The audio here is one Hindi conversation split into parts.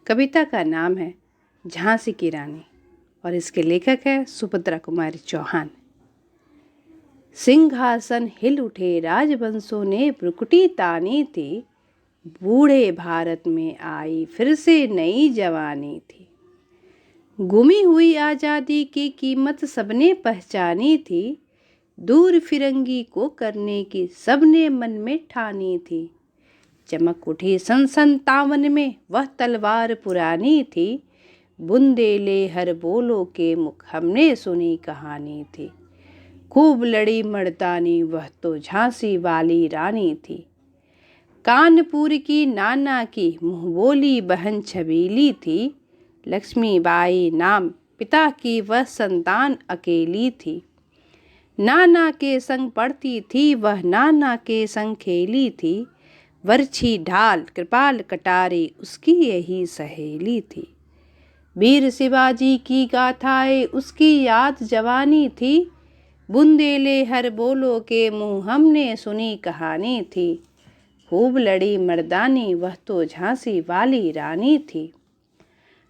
कविता का नाम है झांसी की रानी और इसके लेखक है सुभद्रा कुमारी चौहान। सिंहासन हिल उठे राजवंशों ने भ्रुकुटी तानी थी, बूढ़े भारत में आई फिर से नई जवानी थी। गुमी हुई आज़ादी की कीमत सबने पहचानी थी, दूर फिरंगी को करने की सबने मन में ठानी थी। चमक उठी सन 57 में वह तलवार पुरानी थी, बुंदेले हर बोलो के मुख हमने सुनी कहानी थी। खूब लड़ी मर्दानी वह तो झांसी वाली रानी थी, कानपुर की नाना की मुँह बोली बहन छबीली थी। लक्ष्मीबाई नाम पिता की वह संतान अकेली थी, नाना के संग पढ़ती थी वह, नाना के संग खेली थी। वर्छी ढाल कृपाल कटारी उसकी यही सहेली थी। वीर शिवाजी की गाथाएं उसकी याद जवानी थी, बुंदेले हर बोलो के मुँह हमने सुनी कहानी थी। खूब लड़ी मर्दानी वह तो झांसी वाली रानी थी।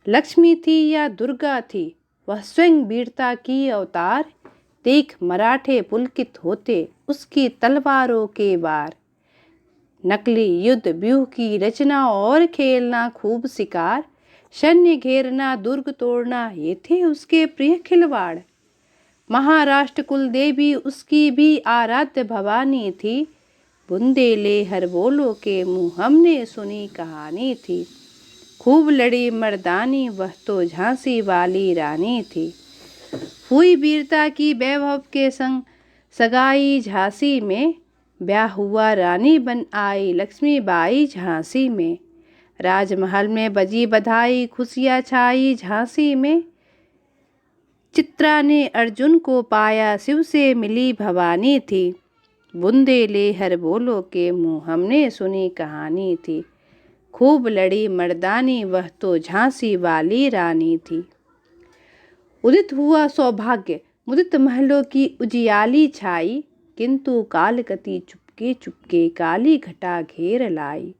लक्ष्मी थी या दुर्गा थी वह स्वयं वीरता की अवतार, देख मराठे पुलकित होते उसकी तलवारों के वार। नकली युद्ध व्यूह की रचना और खेलना खूब शिकार, सैन्य घेरना दुर्ग तोड़ना ये थे उसके प्रिय खिलवाड़। महाराष्ट्र कुल देवी उसकी भी आराध्य भवानी थी, बुंदेले हर बोलो के मुँह हमने सुनी कहानी थी। खूब लड़ी मर्दानी वह तो झांसी वाली रानी थी। हुई वीरता की वैभव के संग सगाई झांसी में, ब्याह हुआ रानी बन आई लक्ष्मीबाई झांसी में। राजमहल में बजी बधाई खुशियाँ छाई झांसी में, चित्रा ने अर्जुन को पाया शिव से मिली भवानी थी। बुंदेले हर बोलो के मुँह हमने सुनी कहानी थी। खूब लड़ी मर्दानी वह तो झांसी वाली रानी थी। उदित हुआ सौभाग्य मुदित महलों की उजियाली छाई, किंतु कालकती चुपके चुपके काली घटा घेर लाई।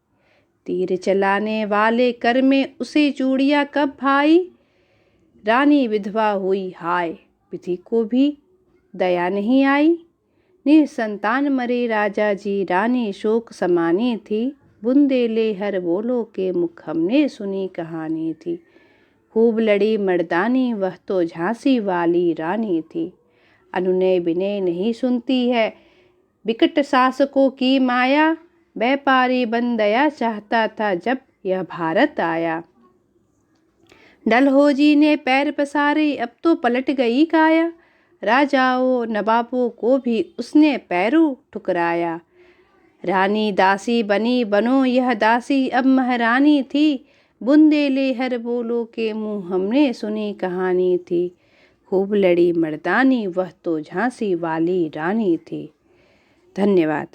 तीर चलाने वाले कर में उसे चूड़ियाँ कब भाई, रानी विधवा हुई हाय विधि को भी दया नहीं आई। निसंतान मरे राजा जी रानी शोक समानी थी, बुंदेले हर बोलो के मुख हमने सुनी कहानी थी। खूब लड़ी मर्दानी वह तो झांसी वाली रानी थी। अनुनय विनय नहीं सुनती है विकट शासकों की माया, व्यापारी बन दया चाहता था जब यह भारत आया। डलहौजी ने पैर पसारे अब तो पलट गई काया, राजाओं नवाबों को भी उसने पैरों ठुकराया। रानी दासी बनी बनो यह दासी अब महारानी थी, बुंदेले हर बोलो के मुँह हमने सुनी कहानी थी। खूब लड़ी मर्दानी वह तो झांसी वाली रानी थी। धन्यवाद।